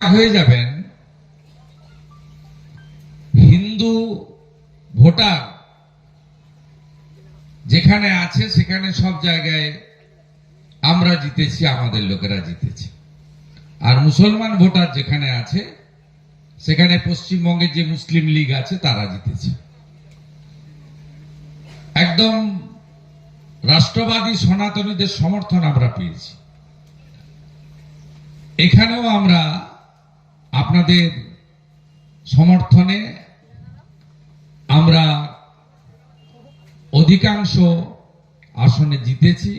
হয়ে যাবেন হিন্দু ভোটার যেখানে আছে সেখানে সব জায়গায় আমরা জিতেছি, আমাদের লোকেরা জিতেছে। আর মুসলমান ভোটার যেখানে আছে সেখানে পশ্চিমবঙ্গে যে মুসলিম লীগ আছে তারা জিতেছে। একদম রাষ্ট্রবাদী সনাতনীদের সমর্থন আমরা পেয়েছি। এখানেও আমরা আপনাদের সমর্থনে আমরা অধিকাংশ আসনে জিতেছি।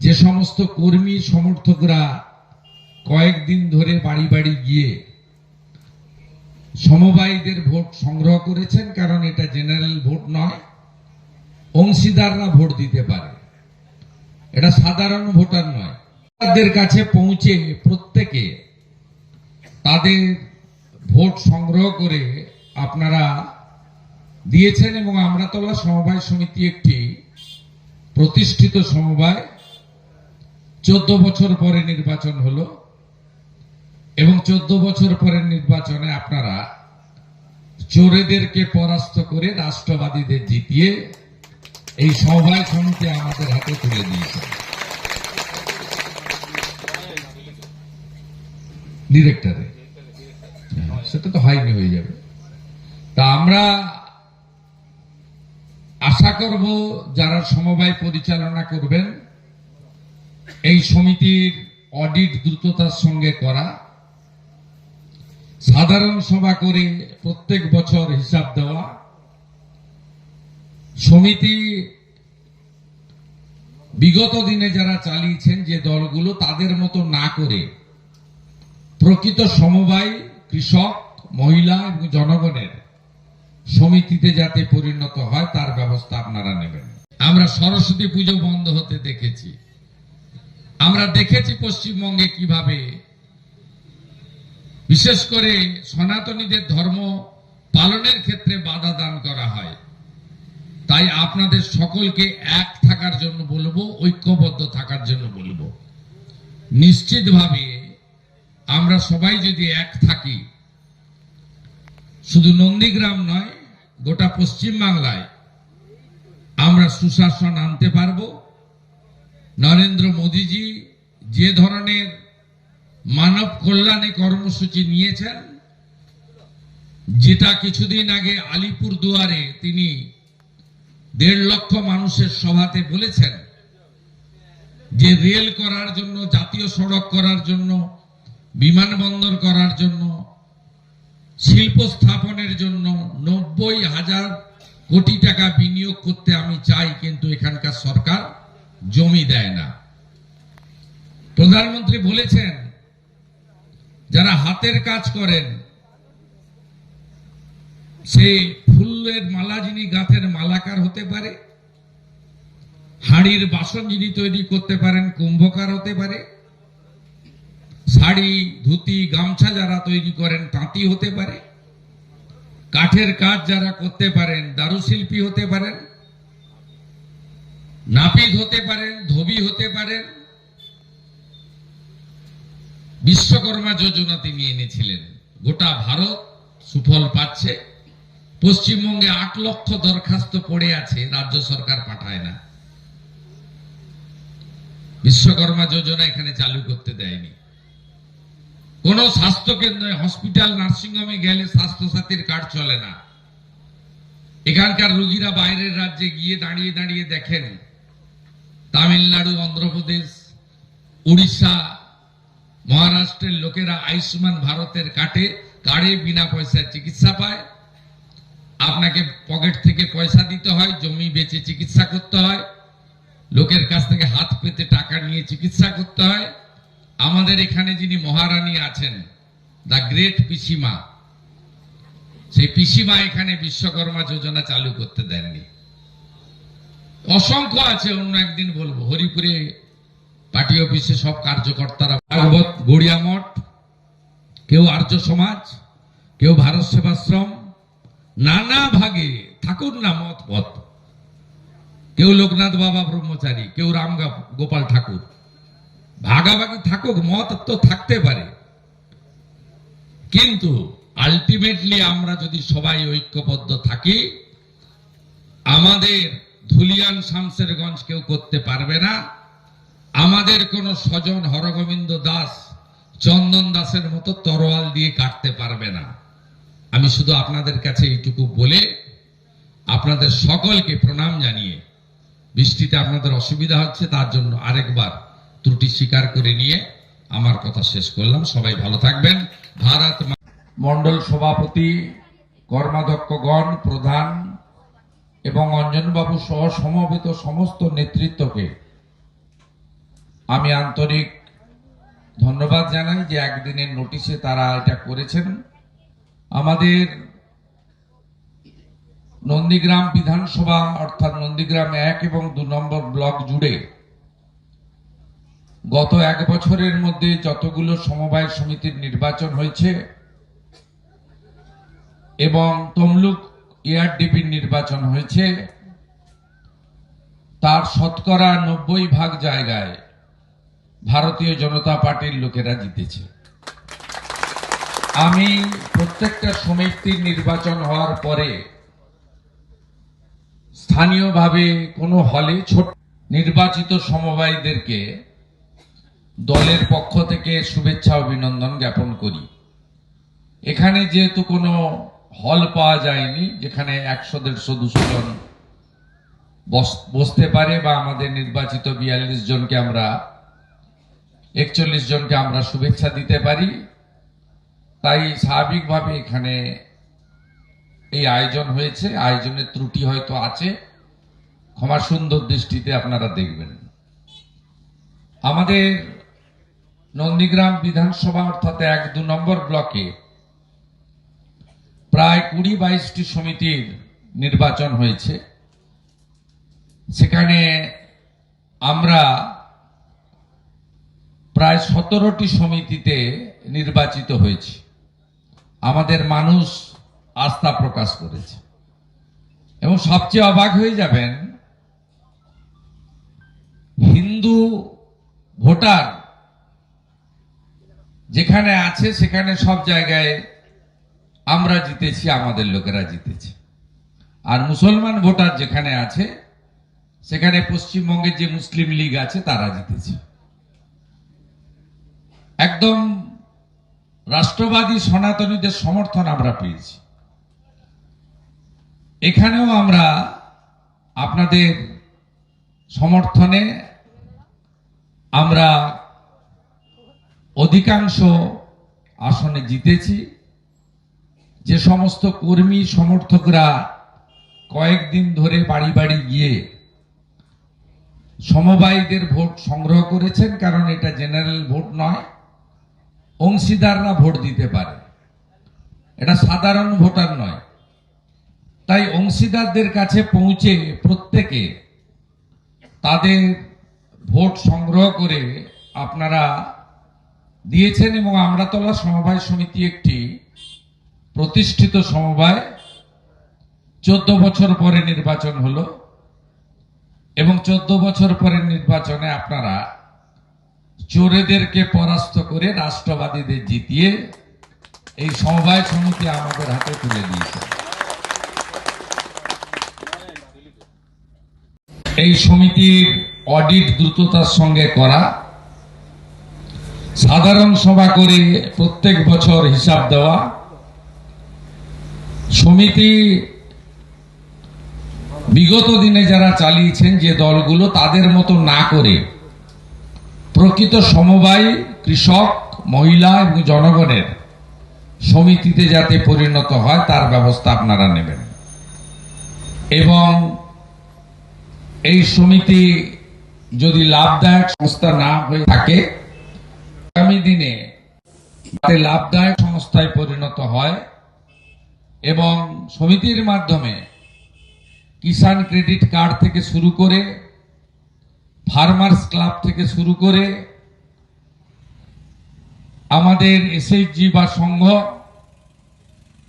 যে সমস্ত কর্মী সমর্থকরা কয়েকদিন ধরে বাড়ি বাড়ি গিয়ে সমবায়ীদের ভোট সংগ্রহ করেছেন, কারণ এটা জেনারেল ভোট নয়, অংশীদাররা ভোট দিতে পারে, এটা সাধারণ ভোটার নয়। তাদের কাছে পৌঁছে প্রত্যেকে তাদের ভোট সংগ্রহ করে আপনারা দিয়েছেন এবং আমড়াতলা সমবায় সমিতি একটি প্রতিষ্ঠিত সমবায়। 14 বছর পরে নির্বাচন হলো এবং 14 বছর পরের নির্বাচনে আপনারা চোরেদেরকে পরাস্ত করে রাষ্ট্রবাদীদের জিতিয়ে এই সমবায় সমিতি আমাদের হাতে তুলে দিয়েছে। ডিরেক্টরে সেটা তো হয়নি, হয়ে যাবে। তা আমরা আশা করব যারা সমবায় পরিচালনা করবেন এই সমিতির অডিট দ্রুততার সঙ্গে করা, সাধারণ সভা করে প্রত্যেক বছর হিসাব দেওয়া, সমিতি বিগত দিনে যারা চালিয়েছেন যে দলগুলো তাদের মতো না করে প্রকৃত সমবায় কৃষক, মহিলা এবং জনগণের সমিতিতে যাতে পরিণত হয় তার ব্যবস্থা আপনারা নেবেন। আমরা সরস্বতী পুজো বন্ধ হতে দেখেছি, আমরা দেখেছি পশ্চিমবঙ্গে কিভাবে বিশেষ করে সনাতনীদের ধর্ম পালনের ক্ষেত্রে বাধা দান করা হয়। তাই আপনাদের সকলকে এক থাকার জন্য বলবো, ঐক্যবদ্ধ থাকার জন্য বলবো। নিশ্চিতভাবে আমরা সবাই যদি এক থাকি, শুধু নন্দীগ্রাম নয় গোটা পশ্চিম বাংলায় আমরা সুশাসন আনতে পারবো। নরেন্দ্র মোদীজি যে ধরনের মানব কল্যাণে কর্মসূচি নিয়েছেন, যেটা কিছুদিন আগে আলিপুরদুয়ারে তিনি 1.5 লক্ষ মানুষের সভাতে বলেছেন যে রেল করার জন্য, জাতীয় সড়ক করার জন্য, বিমানবন্দর করার জন্য, শিল্প স্থাপনের জন্য 90,000 কোটি টাকা বিনিয়োগ করতে আমি চাই, কিন্তু এখানকার সরকার জমি দেয় না। প্রধানমন্ত্রী বলেছেন যারা হাতের কাজ করেন, সে ফুলের মালা যিনি গাঁথের মালাকার হতে পারে, হাড়ির বাসন যিনি তৈরি করতে পারেন কুম্ভকার হতে পারে, শাড়ি, ধুতি, গামছা যারা তৈরি করেন তাঁতি হতে পারে, কাঠের কাজ যারা করতে পারেন দারুশিল্পী হতে পারেন, নাপিত হতে পারেন, ধোবি হতে পারেন। বিশ্বকর্মা যোজনা তিনি এনেছিলেন, গোটা ভারত সুফল পাচ্ছে। পশ্চিমবঙ্গে 8 লক্ষ দরখাস্ত পড়ে আছে, রাজ্য সরকার পাঠায় না। বিশ্বকর্মা যোজনা এখানে চালু করতে দেয়নি। কোন স্বাস্থ্য কেন্দ্রে, হসপিটাল, নার্সিংহোমে গেলে স্বাস্থ্য সাথীর কার্ড চলে না। এখানকার রোগীরা বাইরের রাজ্যে গিয়ে দাঁড়িয়ে দাঁড়িয়ে দেখেন তামিলনাড়ু, অন্ধ্রপ্রদেশ, উড়িষ্যা, মহারাষ্ট্রের লোকেরা আয়ুষ্মান ভারতের কার্ডে বিনা পয়সায় চিকিৎসা পায়। আপনাকে পকেট থেকে পয়সা দিতে হয়, জমি বেচে চিকিৎসা করতে হয়, লোকের কাছ থেকে হাত পেতে টাকা নিয়ে চিকিৎসা করতে হয়। আমাদের এখানে যিনি মহারানী আছেন, দা গ্রেট পিসিমা, সেই পিসিমা এখানে বিশ্বকর্মা যোজনা চালু করতে দেননি। অসংখ্য আছে, অন্য একদিন বলবো। হরিপুরে পার্টি অফিসে সব কার্যকর্তারা, ভাগবত গড়িয়া মঠ, কেউ আর্য সমাজ, কেউ ভারত সেবাশ্রম, নানা ভাগে ঠাকুর না মত পথ, কেউ লোকনাথ বাবা ব্রহ্মচারী, কেউ রাম গোপাল ঠাকুর। ভাগাভাগি থাকুক, মত তো থাকতে পারে, কিন্তু আলটিমেটলি আমরা যদি সবাই ঐক্যবদ্ধ থাকি, আমাদের ধুলিয়ান শামসেরগঞ্জ কেউ করতে পারবে না। আমাদের কোন স্বজন হরগোবিন্দ দাস, চন্দন দাসের মতো তরোয়াল দিয়ে কাটতে পারবে না। আমি শুধু আপনাদের কাছে এইটুকু বলে আপনাদের সকলকে প্রণাম জানিয়ে, বৃষ্টিতে আপনাদের অসুবিধা হচ্ছে তার জন্য আরেকবার ত্রুটি স্বীকার করে নিয়ে আমার কথা শেষ করলাম। সবাই ভালো থাকবেন। ভারত মন্ডল সভাপতি, কর্মাধ্যক্ষগণ, প্রধান এবং অঞ্জনবাবু সহ সমবেত সমস্ত নেতৃত্বকে আমি আন্তরিক ধন্যবাদ জানাই যে একদিনের নোটিশে তারা এটা করেছেন। আমাদের নন্দীগ্রাম বিধানসভা অর্থাৎ নন্দীগ্রাম 1 এবং 2 নম্বর ব্লক জুড়ে গত 1 বছরের মধ্যে যতগুলো সমবায় সমিতির নির্বাচন হয়েছে এবং তমলুক এআরডিবির নির্বাচন হয়েছে, তার শতকরা 90% জায়গায় ভারতীয় জনতা পার্টির লোকেরা জিতেছে। আমি প্রত্যেকটা সমিতির নির্বাচন হওয়ার পরে স্থানীয়ভাবে কোনো হলে ছোট নির্বাচিত সমবায়ীদেরকে দলের পক্ষ থেকে শুভেচ্ছা অভিনন্দন জ্ঞাপন করি। এখানে যেহেতু কোনো হল পাওয়া যায়নি যেখানে 100-150-200 জন বসতে পারে, বা আমাদের নির্বাচিত 42 জনকে আমরা 41 জনকে আমরা শুভেচ্ছা দিতে পারি, তাই স্বাভাবিকভাবে এখানে এই আয়োজন হয়েছে। আয়োজনের ত্রুটি হয়তো আছে, ক্ষমা সুন্দর দৃষ্টিতে আপনারা দেখবেন। আমাদের নন্দীগ্রাম বিধানসভা অর্থাৎ 1-2 নম্বর ব্লকে প্রায় 20-22টি সমিতির নির্বাচন হয়েছে। সেখানে আমরা প্রায় 17টি সমিতিতে নির্বাচিত হয়েছি। আমাদের মানুষ আস্থা প্রকাশ করেছে এবং সবচেয়ে অবাক হয়ে যাবেন, হিন্দু ভোটার যেখানে আছে সেখানে সব জায়গায় আমরা জিতেছি, আমাদের লোকেরা জিতেছে। আর মুসলমান ভোটার যেখানে আছে সেখানে পশ্চিমবঙ্গের যে মুসলিম লীগ আছে তারা জিতেছে। একদম রাষ্ট্রবাদী সনাতনীদের সমর্থন আমরা পেয়েছি। এখানেও আমরা আপনাদের সমর্থনে আমরা অধিকাংশ আসনে জিতেছি। যে সমস্ত কর্মী সমর্থকরা কয়েকদিন ধরে বাড়ি বাড়ি গিয়ে সমবায়ীদের ভোট সংগ্রহ করেছেন, কারণ এটা জেনারেল ভোট নয়, অংশীদাররা ভোট দিতে পারে, এটা সাধারণ ভোটার নয়, তাই অংশীদারদের কাছে পৌঁছে প্রত্যেকে তাদের ভোট সংগ্রহ করে আপনারা দিয়েছেন। এবং আমড়াতলা সমবায় সমিতি একটি প্রতিষ্ঠিত সমবায়, 14 বছর পরে নির্বাচন হলো এবং 14 বছর পরের নির্বাচনে আপনারা চোরেদেরকে পরাস্ত করে রাষ্ট্রবাদীদের জিতিয়ে এই সমবায় সমিতি আমাদের হাতে তুলে দিয়েছে। এই সমিতির অডিট দ্রুততার সঙ্গে করা, সাধারণ সভা করে প্রত্যেক বছর হিসাব দেওয়া, সমিতি বিগত দিনে যারা চালিয়েছেন যে দলগুলো তাদের মতো না করে প্রকৃত সমবায় কৃষক, মহিলা এবং জনগণের সমিতিতে যাতে পরিণত হয় তার ব্যবস্থা আপনারা নেবেন। এবং এই সমিতি যদি লাভদায়ক সংস্থা না হয়ে থাকে, আগামী দিনে লাভদায়ক সংস্থায় পরিণত হয় এবং সমিতির মাধ্যমে কিষাণ ক্রেডিট কার্ড থেকে শুরু করে, ফার্মার্স ক্লাব থেকে শুরু করে, আমাদের এসএইচজি বা সংঘ,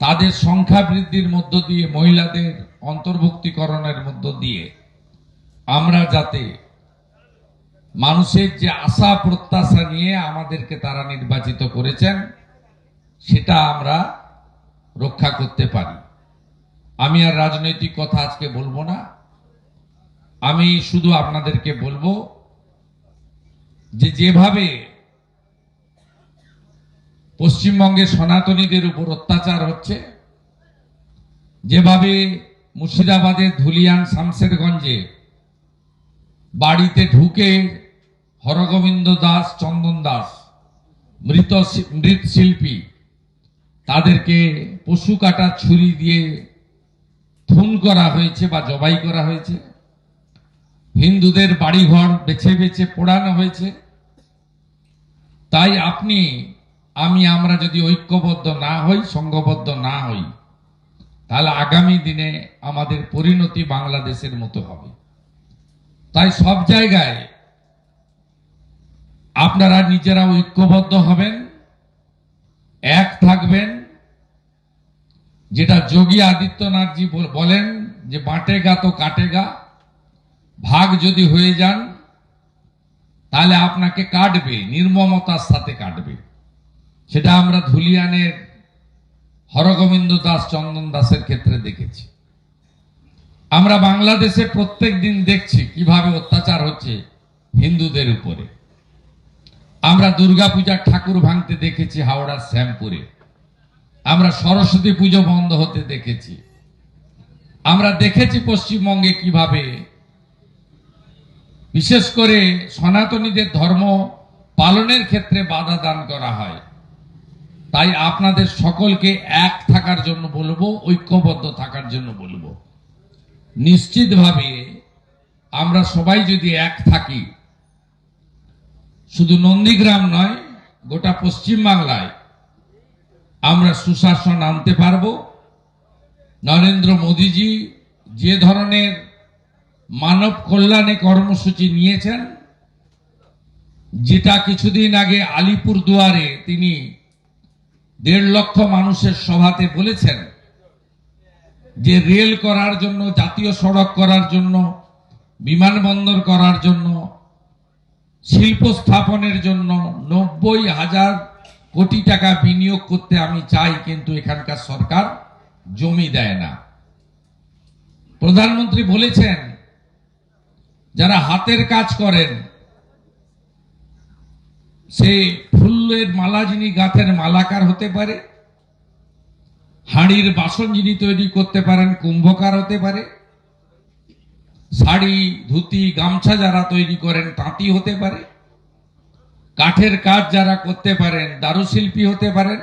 তাদের সংখ্যা বৃদ্ধির মধ্য দিয়ে, মহিলাদের অন্তর্ভুক্তিকরণের মধ্য দিয়ে আমরা যাতে মানুষের যে আশা প্রত্যাশা নিয়ে আমাদেরকে তারা নির্বাচিত করেছেন সেটা আমরা রক্ষা করতে পারি। আমি আর রাজনৈতিক কথা আজকে বলবো না, আমি শুধু আপনাদেরকে বলবো যে যেভাবে পশ্চিমবঙ্গে সনাতনীদের উপর অত্যাচার হচ্ছে, যেভাবে মুর্শিদাবাদের ধুলিয়ান শামশেরগঞ্জে বাড়িতে ঢুকে হরগোবিন্দ দাস, চন্দন দাস মৃত শিল্পী, তাদেরকে পশু কাটার ছুরি দিয়ে খুন করা হয়েছে বা জবাই করা হয়েছে, হিন্দুদের বাড়িঘর বেছে বেছে পোড়ানো হয়েছে। তাই আমরা যদি ঐক্যবদ্ধ না হই, সংঘবদ্ধ না হই, তাহলে আগামী দিনে আমাদের পরিণতি বাংলাদেশের মতো হবে। তাই সব জায়গায় আপনারা নিজেরা ঐক্যবদ্ধ হবেন, এক থাকবেন। যেটা যোগী আদিত্যনাথজি বলেন যে বাঁটেগা তো কাটেগা, ভাগ যদি হয়ে যান তাহলে আপনাকে কাটবে, নির্মমতার সাথে কাটবে। সেটা আমরা ধুলিয়ানের হরগোবিন্দ দাস, চন্দন দাসের ক্ষেত্রে দেখেছি। আমরা বাংলাদেশে প্রত্যেক দিন দেখছি কিভাবে অত্যাচার হচ্ছে হিন্দুদের উপরে। আমরা দুর্গাপূজার ঠাকুর ভাঙতে দেখেছি হাওড়ার শ্যামপুরে, আমরা সরস্বতী পুজো বন্ধ হতে দেখেছি, আমরা দেখেছি পশ্চিমবঙ্গে কিভাবে বিশেষ করে সনাতনীদের ধর্ম পালনের ক্ষেত্রে বাধা দান করা হয়। তাই আপনাদের সকলকে এক থাকার জন্য বলবো, ঐক্যবদ্ধ থাকার জন্য বলবো। নিশ্চিতভাবে আমরা সবাই যদি এক থাকি, শুধু নন্দীগ্রাম নয়, গোটা পশ্চিম বাংলায় আমরা সুশাসন আনতে পারবো। নরেন্দ্র মোদীজি যে ধরনের মানব কল্যাণে কর্মসূচি নিয়েছেন, যেটা কিছুদিন আগে আলিপুর দুয়ারে তিনি 1.5 লক্ষ মানুষের সভাতে বলেছেন যে রেল করার জন্য, জাতীয় সড়ক করার জন্য, বিমানবন্দর করার জন্য, শিল্প স্থাপনের জন্য 90,000 কোটি টাকা বিনিয়োগ করতে আমি চাই, কিন্তু এখানকার সরকার জমি দেয় না। প্রধানমন্ত্রী বলেছেন যারা হাতের কাজ করেন, সে ফুলের মালা যিনি গাঁথের মালাকার হতে পারে, হাঁড়ির বাসন যিনি তৈরি করতে পারেন কুম্ভকার হতে পারে, শাড়ি, ধুতি, গামছা যারা তৈরি করেন তাঁতি হতে পারে, কাঠের কাজ যারা করতে পারেন দারুশিল্পী হতে পারেন,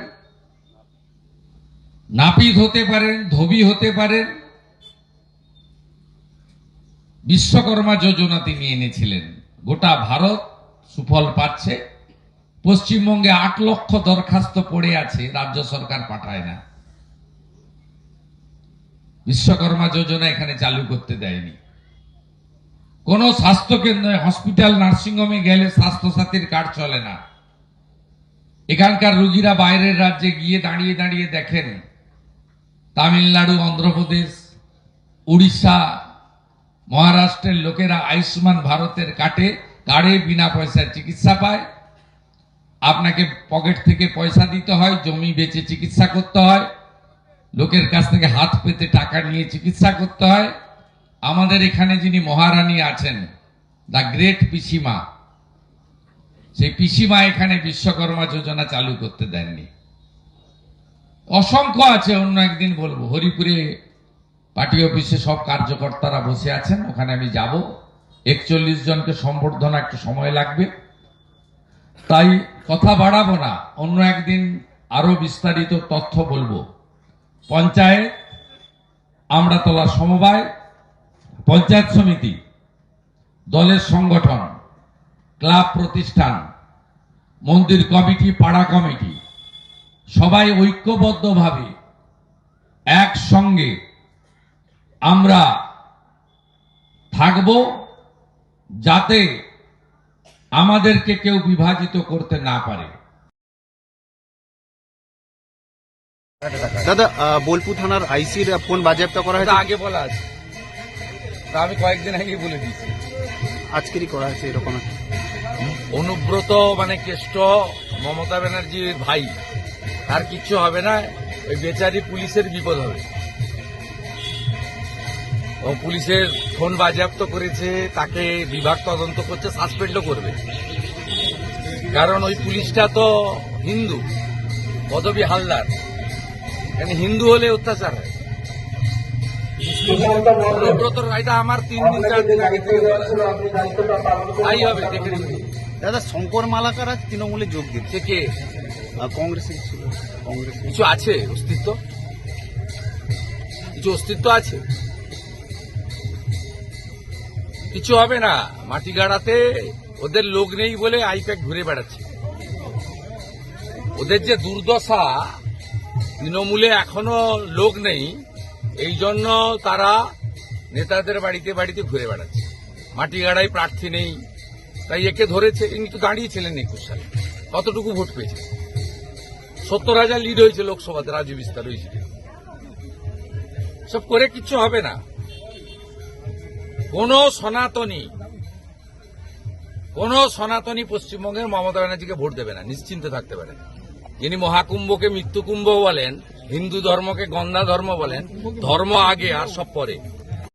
নাপিত হতে পারেন, ধোবি হতে পারেন। বিশ্বকর্মা যোজনা তিনি এনেছিলেন, গোটা ভারত সুফল পাচ্ছে। পশ্চিমবঙ্গে 8 লক্ষ দরখাস্ত পড়ে আছে, রাজ্য সরকার পাঠায় না। বিশ্বকর্মা যোজনা এখানে চালু করতে দেয়নি। কোন স্বাস্থ্য কেন্দ্রে, হসপিটাল, নার্সিংহোমে গেলে স্বাস্থ্যসাথীর কার্ড চলে না। এখানকার রোগীরা বাইরের রাজ্যে গিয়ে দাঁড়িয়ে দাঁড়িয়ে দেখেন তামিলনাড়ু, অন্ধ্রপ্রদেশ, উড়িষ্যা, মহারাষ্ট্রের লোকেরা আয়ুষ্মান ভারতের কার্ডে বিনা পয়সায় চিকিৎসা পায়। আপনাকে পকেট থেকে পয়সা দিতে হয়, জমি বেচে চিকিৎসা করতে হয়, লোকের কাছ থেকে হাত পেতে টাকা নিয়ে চিকিৎসা করতে হয়। আমাদের এখানে যিনি মহারানী আছেন, দা গ্রেট পিসিমা, সেই পিসিমা এখানে বিশ্বকর্মা যোজনা চালু করতে দেননি। অসংখ্য আছে, অন্য একদিন বলবো। হরিপুরে পার্টি অফিসে সব কার্যকর্তারা বসে আছেন, ওখানে আমি যাব। 41 জনকে সম্বর্ধনা, একটু সময় লাগবে, তাই কথা বাড়াবো না। অন্য একদিন আরো বিস্তারিত তথ্য বলবো। পঞ্চায়েত, আমড়াতলা সমবায়, পঞ্চায়েত সমিতি, দলের সংগঠন, ক্লাব প্রতিষ্ঠান, মন্দির কমিটি, পাড়া কমিটি, সবাই ঐক্যবদ্ধভাবে একসঙ্গে আমরা থাকব, যাতে আমাদেরকে কেউ বিভাজিত করতে না পারে। দাদা, বোলপুর থানার আইসির ফোন বাজেয়াপ্ত করা হয়েছে, আগে বলা আছে, তা আমি কয়েকদিন আগে বলে দিয়েছি। আজকেরই করা হয়েছে এরকম? অনুব্রত মানে কেষ্ট মমতা ব্যানার্জির ভাই, আর কিচ্ছু হবে না, ওই বেচারি পুলিশের বিপদ হবে। ও পুলিশের ফোন বাজেয়াপ্ত করেছে, তাকে বিভাগ তদন্ত করছে, সাসপেন্ডও করবে। কারণ ওই পুলিশটা তো হিন্দু, পদবী হালদার, এখানে হিন্দু হলে অত্যাচার হয়। অনুব্রত রায়টা আমার 3 দিন 4 দিন আগে থেকে বলা। তাই হবে, দেখে নিন। দাদা শঙ্কর মালাকার আজ তৃণমূলে যোগ দিচ্ছে, সে কে? কংগ্রেসে ছিল, কংগ্রেসে কিছু আছে অস্তিত্ব? কিছু অস্তিত্ব আছে? কিছু হবে না। মাটিগাড়াতে ওদের লোক নেই বলে আইপ্যাক ঘুরে বেড়াচ্ছে। ওদের যে দুর্দশা, তৃণমূলে এখনো লোক নেই, এই জন্য তারা নেতাদের বাড়িতে বাড়িতে ঘুরে বেড়াচ্ছে। মাটিগাড়ায় প্রার্থী নেই, তাই একে ধরেছে। ইনি তো দাঁড়িয়েছিলেন 21 সালে, কতটুকু ভোট পেয়েছে? 70,000 লিড হয়েছে লোকসভাতে, রাজ্য বিস্তার হয়েছিল। সব করে কিচ্ছু হবে না। কোন সনাতনী পশ্চিমবঙ্গের মমতা ব্যানার্জিকে ভোট দেবে না, নিশ্চিন্তে থাকতে পারে। যিনি মহাকুম্ভকে মৃত্যুকুম্ভ বলেন, হিন্দু ধর্মকে গন্ধা ধর্ম বলেন, ধর্ম আগে আর সব পরে।